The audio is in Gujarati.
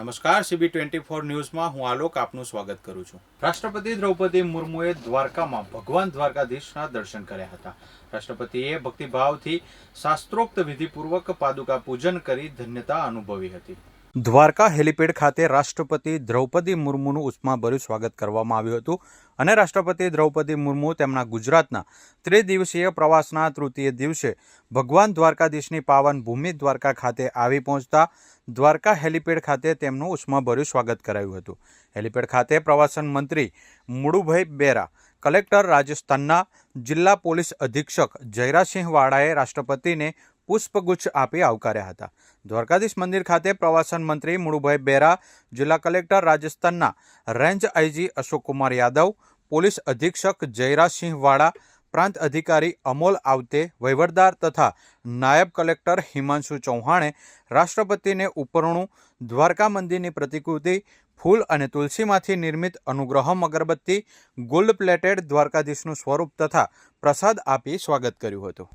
નમસ્કાર, CB24 ન્યૂઝમાં હું આલોક આપનું સ્વાગત કરું છું। રાષ્ટ્રપતિ દ્રૌપદી મુર્મુએ દ્વારકામાં ભગવાન દ્વારકાધીશના દર્શન કર્યા હતા। રાષ્ટ્રપતિએ ભક્તિભાવથી શાસ્ત્રોક્ત વિધિપૂર્વક પાદુકા પૂજન કરી ધન્યતા અનુભવી હતી। દ્વારકા હેલિપેડ ખાતે રાષ્ટ્રપતિ દ્રૌપદી મુર્મુનું ઉષ્માભર્યું સ્વાગત કરવામાં આવ્યું હતું અને રાષ્ટ્રપતિ દ્રૌપદી મુર્મુ તેમના ગુજરાતના ત્રિદિવસીય પ્રવાસના તૃતીય દિવસે ભગવાન દ્વારકાધીશની પાવન ભૂમિ દ્વારકા ખાતે આવી પહોંચતા દ્વારકા હેલિપેડ ખાતે તેમનું ઉષ્માભર્યું સ્વાગત કરાયું હતું। હેલિપેડ ખાતે પ્રવાસન મંત્રી મુળુભાઈ બેરા, કલેક્ટર રાજસ્થાનના, જિલ્લા પોલીસ અધિક્ષક જયરાસિંહ વાળાએ રાષ્ટ્રપતિને પુષ્પગુચ્છ આપી આવકાર્યા હતા। દ્વારકાધીશ મંદિર ખાતે પ્રવાસન મંત્રી મુળુભાઈ બેરા, જિલ્લા કલેક્ટર રાજસ્થાનના, range IG Ashokkumar Yadav, police અધિક્ષક જયરાસિંહ વાળા, પ્રાંત અધિકારી અમોલ આવતે, વહીવટદાર તથા નાયબ કલેક્ટર હિમાંશુ ચૌહાણે રાષ્ટ્રપતિને ઉપરણું દ્વારકા મંદિરની પ્રતિકૃતિ, ફૂલ અને તુલસીમાંથી નિર્મિત અનુગ્રહમ અગરબત્તી, ગોલ્ડ પ્લેટેડ દ્વારકાધીશનું સ્વરૂપ તથા પ્રસાદ આપી સ્વાગત કર્યું હતું।